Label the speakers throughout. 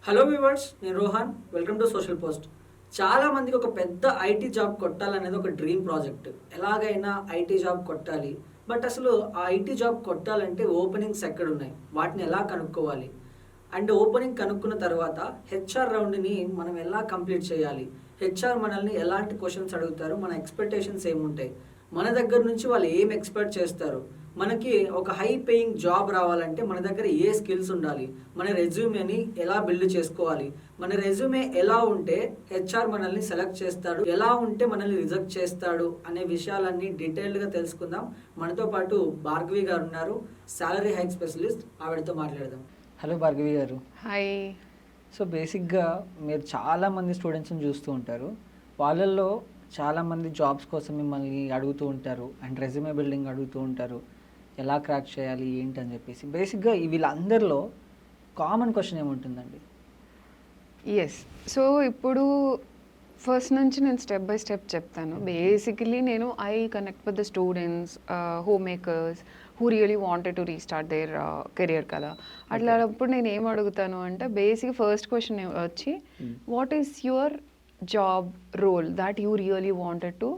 Speaker 1: Hello viewers, నేను Rohan. Welcome to social post. చాలా మందికి ఒక పెద్ద ఐటీ జాబ్ కొట్టాలనేది ఒక డ్రీమ్ ప్రాజెక్ట్. ఎలాగైనా ఐటీ జాబ్ కొట్టాలి. బట్ అసలు ఆ ఐటీ జాబ్ కొట్టాలంటే ఓపెనింగ్స్ ఎక్కడున్నాయి, వాటిని ఎలా కనుక్కోవాలి, అండ్ ఓపెనింగ్ కనుక్కున్న తర్వాత హెచ్ఆర్ రౌండ్ని మనం ఎలా కంప్లీట్ చేయాలి, హెచ్ఆర్ మనల్ని ఎలాంటి క్వశ్చన్స్ అడుగుతారు, మన ఎక్స్పెక్టేషన్స్ ఏముంటాయి, మన దగ్గర నుంచి వాళ్ళు ఏం ఎక్స్పెక్ట్ చేస్తారు, మనకి ఒక హై పేయింగ్ జాబ్ రావాలంటే మన దగ్గర ఏ స్కిల్స్ ఉండాలి, మన రెజ్యూమేని ఎలా బిల్డ్ చేసుకోవాలి, మన రెజ్యూమే ఎలా ఉంటే హెచ్ఆర్ మనల్ని సెలెక్ట్ చేస్తాడు, ఎలా ఉంటే మనల్ని రిజెక్ట్ చేస్తాడు అనే విషయాలన్నీ డీటెయిల్డ్గా తెలుసుకుందాం. మనతో పాటు భార్గవి గారు ఉన్నారు, సాలరీ హైక్ స్పెషలిస్ట్. ఆవిడతో మాట్లాడదాం. హలో భార్గవి గారు.
Speaker 2: హాయ్.
Speaker 1: సో బేసిక్గా మీరు చాలామంది స్టూడెంట్స్ని చూస్తూ ఉంటారు. వాళ్ళల్లో చాలామంది జాబ్స్ కోసం మిమ్మల్ని అడుగుతూ ఉంటారు అండ్ రెజ్యూమే బిల్డింగ్ అడుగుతూ ఉంటారు, ఎలా క్రాక్ చేయాలి ఏంటి అని చెప్పేసి. బేసిక్గా వీళ్ళందరిలో కామన్ క్వశ్చన్ ఏముంటుందండి?
Speaker 2: ఎస్. సో ఇప్పుడు ఫస్ట్ నుంచి నేను స్టెప్ బై స్టెప్ చెప్తాను. బేసికలీ నేను I connect with the students, homemakers who really wanted to restart their career కదా. అట్లాప్పుడు నేను ఏం అడుగుతాను అంటే బేసిక్ ఫస్ట్ క్వశ్చన్ వచ్చి what is your job role that you really wanted to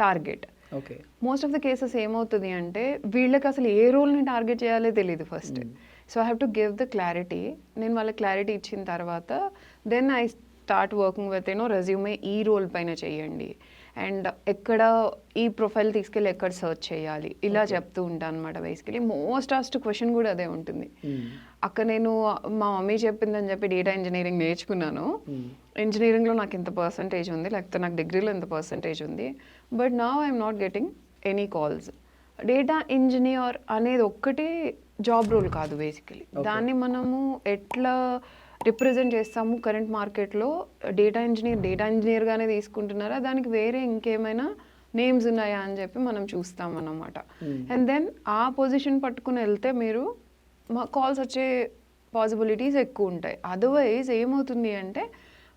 Speaker 2: target.
Speaker 1: Okay.
Speaker 2: Most of the cases ఏమవుతుంది అంటే వీళ్ళకి అసలు ఏ రోల్ని టార్గెట్ చేయాలో తెలియదు first. So I have to give the clarity. నేను వాళ్ళకి క్లారిటీ ఇచ్చిన తర్వాత then I start working with resume ఈ రోల్ పైన చేయండి అండ్ ఎక్కడ ఈ ప్రొఫైల్ తీసుకెళ్ళి ఎక్కడ సర్చ్ చేయాలి ఇలా చెప్తూ ఉంటాను అనమాట. బేసికలీ మోస్ట్ ఆస్ట్ క్వశ్చన్ కూడా అదే ఉంటుంది. అక్కడ నేను మా మమ్మీ చెప్పిందని చెప్పి డేటా ఇంజనీరింగ్ నేర్చుకున్నాను. ఇంజనీరింగ్లో నాకు ఇంత పర్సంటేజ్ ఉంది, లేకపోతే నాకు డిగ్రీలో ఇంత పర్సంటేజ్ ఉంది. But now I'm not getting any calls. Data engineer అనేది ఒక్కటే జాబ్ రోల్ కాదు బేసికలీ. దాన్ని మనము ఎట్లా రిప్రజెంట్ చేస్తాము కరెంట్ మార్కెట్లో, డేటా ఇంజనీర్గానే తీసుకుంటున్నారా, దానికి వేరే ఇంకేమైనా నేమ్స్ ఉన్నాయా అని చెప్పి మనం చూస్తాం అన్నమాట. అండ్ దెన్ ఆ పొజిషన్ పట్టుకుని వెళ్తే మీరు మా కాల్స్ వచ్చే పాసిబిలిటీస్ ఎక్కువ ఉంటాయి. అదర్వైజ్ ఏమవుతుంది అంటే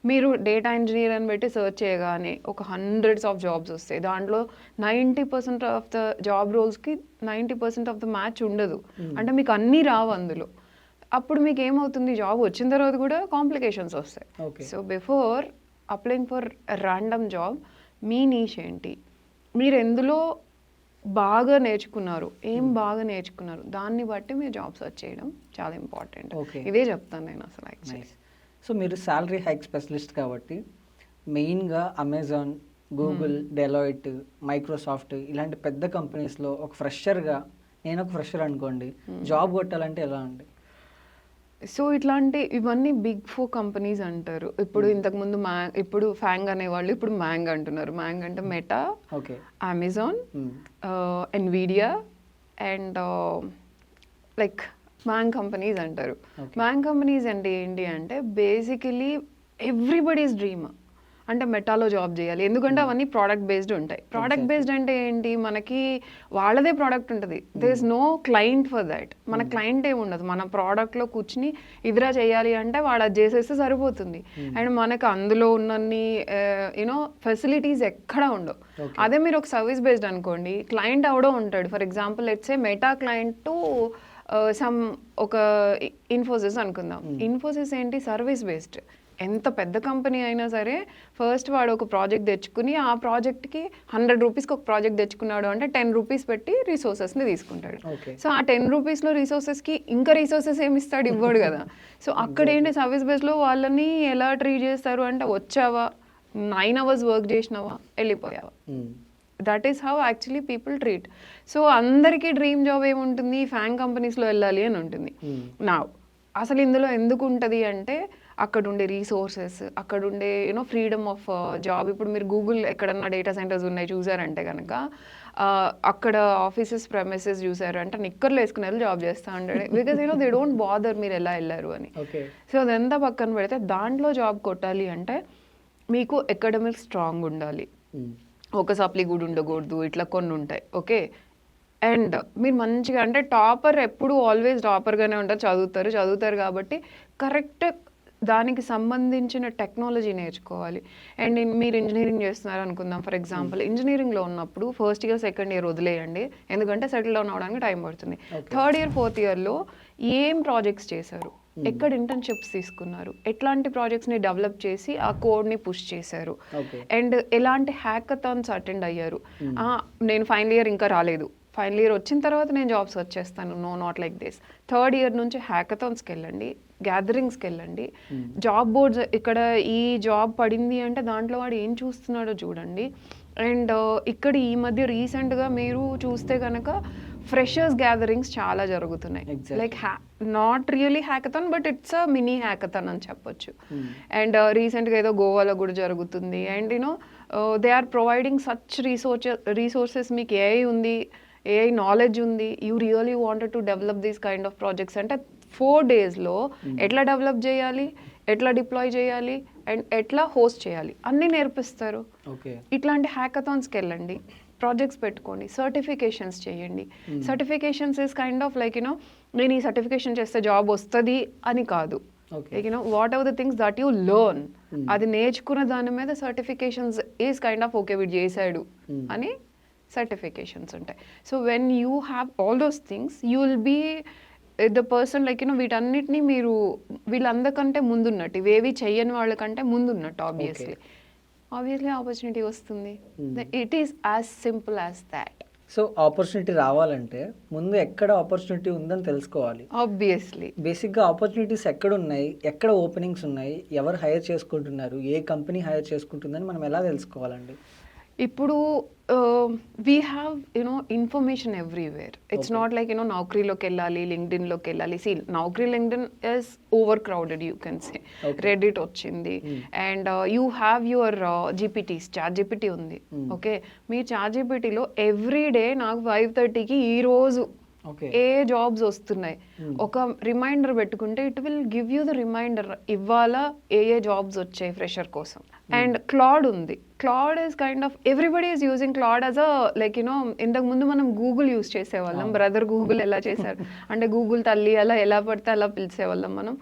Speaker 2: మీరు డేటా ఇంజనీర్ అని పెట్టి సెర్చ్ చేయగానే ఒక హండ్రెడ్స్ ఆఫ్ జాబ్స్ వస్తాయి. దాంట్లో 90% ఆఫ్ ద జాబ్ రోల్స్కి 90% ఆఫ్ ద మ్యాచ్ ఉండదు. అంటే మీకు అన్నీ రావు అందులో. అప్పుడు మీకు ఏమవుతుంది, జాబ్ వచ్చిన తర్వాత కూడా కాంప్లికేషన్స్ వస్తాయి. So before applying for random job me niche ఏంటి, మీరు ఎందులో బాగా నేర్చుకున్నారు, ఏం బాగా నేర్చుకున్నారు, దాన్ని బట్టి మీరు జాబ్ సర్చ్ చేయడం చాలా ఇంపార్టెంట్. ఇదే చెప్తాను నేను అసలు యాక్చువల్లీ.
Speaker 1: సో మీరు సాలరీ హైక్ స్పెషలిస్ట్ కాబట్టి మెయిన్గా అమెజాన్, గూగుల్, డెలాయిట్, మైక్రోసాఫ్ట్ ఇలాంటి పెద్ద కంపెనీస్లో ఒక ఫ్రెషర్గా, నేను ఒక ఫ్రెషర్ అనుకోండి, జాబ్ కొట్టాలంటే ఎలా అండి?
Speaker 2: సో ఇవన్నీ బిగ్ 4 కంపెనీస్ అంటారు. ఇప్పుడు ఇంతకుముందు ఇప్పుడు ఫ్యాంగ్ అనేవాళ్ళు ఇప్పుడు మ్యాంగ్ అంటున్నారు. మ్యాంగ్ అంటే Meta, Amazon, Nvidia and like MANG companies అంటారు. మ్యాంగ్ కంపెనీస్ అంటే ఏంటి అంటే బేసికలీ ఎవ్రీబడీస్ డ్రీమ్. అంటే మెటాలో జాబ్ చేయాలి, ఎందుకంటే అవన్నీ ప్రోడక్ట్ బేస్డ్ ఉంటాయి. ప్రోడక్ట్ బేస్డ్ అంటే ఏంటి, మనకి వాళ్ళదే ప్రోడక్ట్ ఉంటుంది. There is no client for that. మన క్లయింట్ ఏమి ఉండదు. మన ప్రోడక్ట్లో కూర్చుని ఇదిరా చేయాలి అంటే వాడు అది చేసేస్తే సరిపోతుంది. అండ్ మనకు అందులో ఉన్నన్ని ఫెసిలిటీస్ ఎక్కడ ఉండవు. అదే మీరు ఒక సర్వీస్ బేస్డ్ అనుకోండి, క్లయింట్ ఎవడో ఉంటాడు. For example let's say meta client to ఒక ఇన్ఫోసిస్ అనుకుందాం. ఇన్ఫోసిస్ ఏంటి, సర్వీస్ బేస్డ్. ఎంత పెద్ద కంపెనీ అయినా సరే ఫస్ట్ వాడు ఒక ప్రాజెక్ట్ తెచ్చుకుని ఆ ప్రాజెక్ట్కి 100 రూపీస్కి ఒక ప్రాజెక్ట్ తెచ్చుకున్నాడు అంటే 10 రూపీస్ పెట్టి రిసోర్సెస్ని తీసుకుంటాడు. సో ఆ 10 రూపీస్లో రిసోర్సెస్కి ఇంకా రిసోర్సెస్ ఏమి ఇస్తాడు, ఇవ్వడు కదా. సో అక్కడ ఏంటి, సర్వీస్ బేస్లో వాళ్ళని ఎలా ట్రీట్ చేస్తారు అంటే వచ్చావా, 9 hours వర్క్ చేసినావా, వెళ్ళిపోయావా. That is how actually people treat. So అందరికీ డ్రీమ్ జాబ్ ఏముంటుంది, ఫ్యాంగ్ కంపెనీస్లో వెళ్ళాలి అని ఉంటుంది. నా అసలు ఇందులో ఎందుకు ఉంటుంది అంటే అక్కడ ఉండే రీసోర్సెస్, అక్కడ ఉండే ఫ్రీడమ్ ఆఫ్ జాబ్. ఇప్పుడు మీరు గూగుల్ ఎక్కడన్నా డేటా సెంటర్స్ ఉన్నాయి చూసారంటే కనుక అక్కడ ఆఫీసెస్ ప్రెమిసెస్ చూసారు అంటే నిక్కర్లు వేసుకుని వెళ్ళి జాబ్ చేస్తూ ఉంటాడు. బికాజ్ దే డోంట్ బాదర్ మీరు ఎలా వెళ్ళారు అని. సో అదంతా పక్కన పెడితే దాంట్లో జాబ్ కొట్టాలి అంటే మీకు అకాడమిక్ స్ట్రాంగ్ ఉండాలి, ఒక సప్లీ కూడా ఉండకూడదు, ఇట్లా కొన్ని ఉంటాయి. ఓకే. అండ్ మీరు మంచిగా అంటే టాపర్ ఎప్పుడు ఆల్వేస్ టాపర్గానే ఉంటారు, చదువుతారు కాబట్టి కరెక్ట్ దానికి సంబంధించిన టెక్నాలజీ నేర్చుకోవాలి. అండ్ మీరు ఇంజనీరింగ్ చేస్తున్నారు అనుకుందాం. ఫర్ ఎగ్జాంపుల్ ఇంజనీరింగ్లో ఉన్నప్పుడు ఫస్ట్ ఇయర్ సెకండ్ ఇయర్ వదిలేయండి, ఎందుకంటే సెటిల్ డౌన్ అవడానికి టైం పడుతుంది. థర్డ్ ఇయర్ ఫోర్త్ ఇయర్లో ఏం ప్రాజెక్ట్స్ చేశారు, ఎక్కడ ఇంటర్న్షిప్స్ తీసుకున్నారు, ఎట్లాంటి ప్రాజెక్ట్స్ని డెవలప్ చేసి ఆ కోడ్ని పుష్ చేశారు, అండ్ ఎలాంటి హ్యాకథాన్స్ అటెండ్ అయ్యారు. నేను ఫైనల్ ఇయర్ ఇంకా రాలేదు, ఫైనల్ ఇయర్ వచ్చిన తర్వాత నేను జాబ్ సర్చ్ చేస్తాను, no not like this. Third year నుంచి హ్యాకథాన్స్కి వెళ్ళండి, గ్యాదరింగ్స్కి వెళ్ళండి, జాబ్ బోర్డ్స్ ఇక్కడ ఈ జాబ్ పడింది అంటే దాంట్లో వాడు ఏం చూస్తున్నాడో చూడండి. అండ్ ఇక్కడ ఈ మధ్య రీసెంట్గా మీరు చూస్తే కనుక ఫ్రెషర్స్ గ్యాదరింగ్స్ చాలా జరుగుతున్నాయి. Like not really hackathon but it's a mini hackathon అని చెప్పొచ్చు. అండ్ రీసెంట్గా ఏదో గోవాలో కూడా జరుగుతుంది. And you know they are providing such resources. మీకు ఏఐ ఉంది, ఏఐ నాలెడ్జ్ ఉంది, you really wanted to develop these kind of projects అంటే 4 daysలో ఎట్లా డెవలప్ చేయాలి, ఎట్లా డిప్లాయ్ చేయాలి అండ్ ఎట్లా హోస్ట్ చేయాలి అన్నీ నేర్పిస్తారు. ఇట్లాంటి హ్యాకథాన్స్కి వెళ్ళండి, ప్రాజెక్ట్స్ పెట్టుకోండి, సర్టిఫికేషన్స్ చేయండి. Certifications is kind of like you know నేను ఈ సర్టిఫికేషన్ చేస్తే జాబ్ వస్తుంది అని కాదు. Like you know whatever the things that you learn, అది నేర్చుకున్న దాని మీద certifications is kind of okay వీడు చేశాడు అని సర్టిఫికేషన్స్ ఉంటాయి. So when you have all those things you will be the person like you know వీటన్నిటిని మీరు వీళ్ళందరికంటే ముందున్నట్టు, ఇవేవి చెయ్యని వాళ్ళకంటే ముందున్నట్టు ఆబ్వియస్లీ ఆపర్చునిటీ వస్తుంది. It is as simple as that.
Speaker 3: So opportunity రావాలంటే ముందు ఎక్కడ ఆపర్చునిటీ ఉందని తెలుసుకోవాలి.
Speaker 2: ఆబ్వియస్లీ
Speaker 3: బేసిక్గా ఆపర్చునిటీస్ ఎక్కడ ఉన్నాయి, ఎక్కడ ఓపెనింగ్స్ ఉన్నాయి, ఎవరు హైర్ చేసుకుంటున్నారు, ఏ కంపెనీ హైర్ చేసుకుంటుందని మనం ఎలా తెలుసుకోవాలండి?
Speaker 2: ఇప్పుడు we have you know information everywhere. It's not like you know నౌకరీలోకి వెళ్ళాలి, లింక్డ్ఇన్లోకి వెళ్ళాలి. See Naukri LinkedIn is over crowded you can say. Reddit వచ్చింది and you have your GPTs, chat GPT ఉంది. ఓకే, మీ చాట్ జీపీటీలో ఎవ్రీ డే నాకు 5:30కి ఈరోజు ఏ జాబ్స్ వస్తున్నాయి ఒక రిమైండర్ పెట్టుకుంటే it will give you the reminder ఇవాళ ఏ జాబ్స్ వచ్చాయి ఫ్రెషర్ కోసం. అండ్ క్లాడ్ ఉంది. Claude is kind of everybody is using Claude as a like you know ఇంతకు ముందు మనం గూగుల్ యూజ్ చేసేవాళ్ళం, బ్రదర్ గూగుల్ ఎలా చేశారు అంటే గూగుల్ తల్లి అలా ఎలా పడితే అలా పిలిచేవాళ్ళం మనం.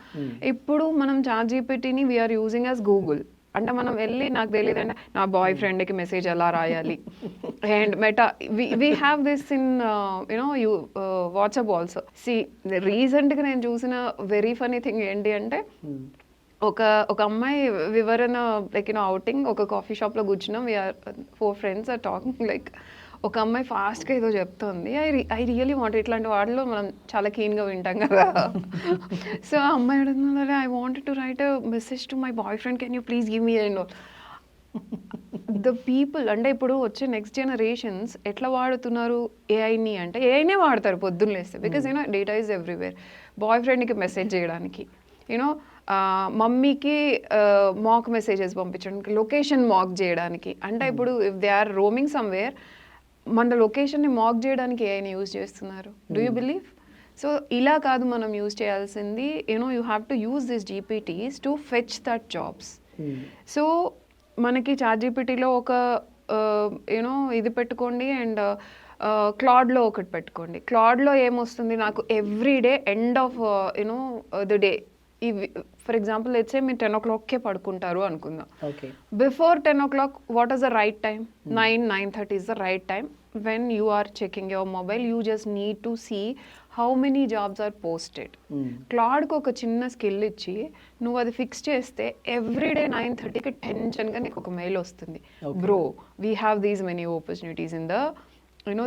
Speaker 2: ఇప్పుడు మనం చాట్ జీపీటీని వీఆర్ యూజింగ్ యాజ్ గూగుల్. అంటే మనం వెళ్ళి నాకు తెలియదు అంటే నా బాయ్ ఫ్రెండ్కి మెసేజ్ ఎలా రాయాలి and Meta we have this in you know WhatsApp also. See రీసెంట్గా నేను చూసిన వెరీ ఫనీ థింగ్ ఏంటి అంటే ఒక అమ్మాయి వివరణ లైక్ యూనో అవుటింగ్ ఒక కాఫీ షాప్లో కూర్చున్నాం, we are 4 friends are talking. Like ఒక అమ్మాయి ఫాస్ట్గా ఏదో చెప్తుంది. ఐ రియలీ వాంట్, ఇట్లాంటి వాటిలో మనం చాలా కీన్గా వింటాం కదా. సో ఆ అమ్మాయి అడుగుతున్నారు I wanted to write a message to my boy friend, can you please give me and the people. అంటే ఇప్పుడు వచ్చే నెక్స్ట్ జనరేషన్స్ ఎట్లా వాడుతున్నారు ఏఐని అంటే ఏఐనే వాడతారు పొద్దున్న లేస్తే, because you know data is everywhere. Boy ఫ్రెండ్కి మెసేజ్ చేయడానికి, యూనో మమ్మీకి మాక్ మెసేజెస్ పంపించడానికి, లొకేషన్ మాక్ చేయడానికి. అంటే ఇప్పుడు if they are roaming somewhere మన లొకేషన్ని మాక్ చేయడానికి ఏఐని యూజ్ చేస్తున్నారు. Do you believe? సో ఇలా కాదు మనం యూజ్ చేయాల్సింది, you know you have to use this GPTs to fetch that jobs. So మనకి చాట్ జీపీటీలో ఒక యూనో ఇది పెట్టుకోండి అండ్ క్లాడ్లో ఒకటి పెట్టుకోండి. క్లాడ్లో ఏమొస్తుంది నాకు every day end of you know the day, for example let's say మీరు 10 o'clockకే పడుకుంటారు అనుకుందాం. Before 10 o'clock what is the right time? 9:30 is the right time. When you are checking your mobile, you just need to see how many jobs are posted. క్లాడ్కి ఒక చిన్న skill ఇచ్చి నువ్వు అది fix చేస్తే everyday 9:30కి టెన్షన్గా నీకు ఒక మెయిల్ వస్తుంది, bro we have these many opportunities in the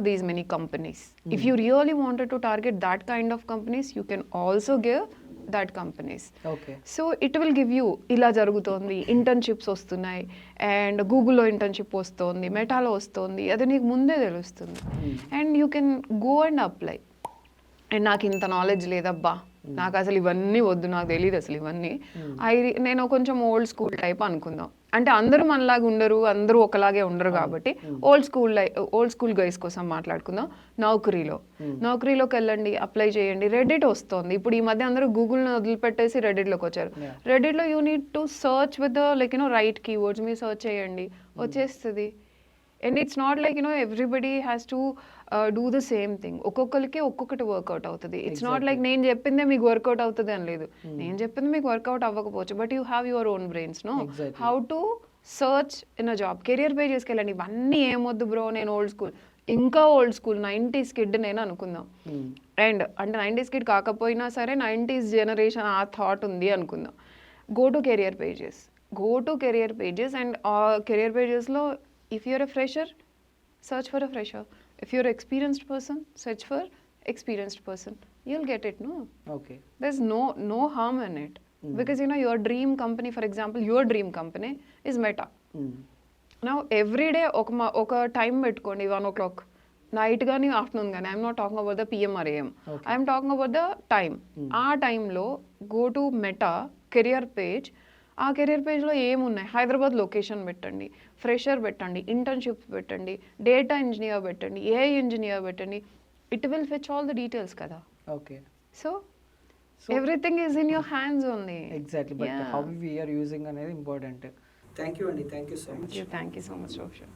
Speaker 2: these many companies. If you really wanted to target that kind of companies, you can also give that companies. So it will give you ఇలా జరుగుతోంది, internships వస్తున్నాయి and గూగుల్లో internship వస్తుంది, మెటాలో వస్తుంది, అది నీకు ముందే తెలుస్తుంది and you can go and apply. And నాకు ఇంత నాలెడ్జ్ లేదబ్బా, నాకు అసలు ఇవన్నీ వద్దు, నాకు తెలియదు అసలు ఇవన్నీ. నేను కొంచెం ఓల్డ్ స్కూల్ టైప్ అనుకుందాం. అంటే అందరూ మనలాగా ఉండరు, అందరూ ఒకలాగే ఉండరు కాబట్టి ఓల్డ్ స్కూల్ గైస్ కోసం మాట్లాడుకుందాం. నౌకరీలోకి వెళ్ళండి, అప్లై చేయండి. రెడిట్ వస్తుంది ఇప్పుడు. ఈ మధ్య అందరూ గూగుల్ని వదిలిపెట్టేసి రెడిట్లోకి వచ్చారు. రెడిట్లో you need to search with like right keywords. మీరు సర్చ్ చేయండి, వచ్చేస్తుంది. And it's not like everybody has to do the same thing. ఒక్కొక్కరికి ఒక్కొక్కటి వర్కౌట్ అవుతుంది. ఇట్స్ నాట్ లైక్ నేను చెప్పిందే మీకు వర్కౌట్ అవుతుంది అని లేదు. నేను చెప్పింది మీకు వర్కౌట్ అవ్వకపోవచ్చు, but you have your own brains. Know how to search in a job. Career పేజెస్కి వెళ్ళండి. ఇవన్నీ ఏమొద్దు బ్రో, నేను ఓల్డ్ స్కూల్. ఇంకా ఓల్డ్ స్కూల్ 90s కిడ్ నేను అనుకుందాం, అండ్ అంటే 90s కిడ్ కాకపోయినా సరే 90s జనరేషన్ ఆ థాట్ ఉంది అనుకుందాం. Go to career pages and ఆ కెరియర్ పేజెస్లో if you're a fresher search for a fresher, if you're an experienced person search for experienced person, you'll get it. No,
Speaker 3: okay.
Speaker 2: there's no harm in it, because you know your dream company, for example your dream company is Meta. Now every day ఒక time పెట్టుకోండి, 1 o'clock night కానీ afternoon కానీ. I'm not talking about the PM or AM, I'm talking about the time. ఆ టైంలో go to Meta career page. ఆ career పేజ్లో ఏమున్నాయి, Hyderabad location పెట్టండి, ఫ్రెషర్ పెట్టండి, ఇంటర్న్షిప్ పెట్టండి, డేటా ఇంజనీర్ పెట్టండి, ఏఐ ఇంజనీర్ పెట్టండి. It will fetch all the details కదా.
Speaker 3: Okay.
Speaker 2: So everything is in your hands only.
Speaker 3: Exactly, but how we are using అనేది ఇంపార్టెంట్.
Speaker 1: థ్యాంక్ యూ అండి, thank you so much.
Speaker 2: Thank you so much, Roshan.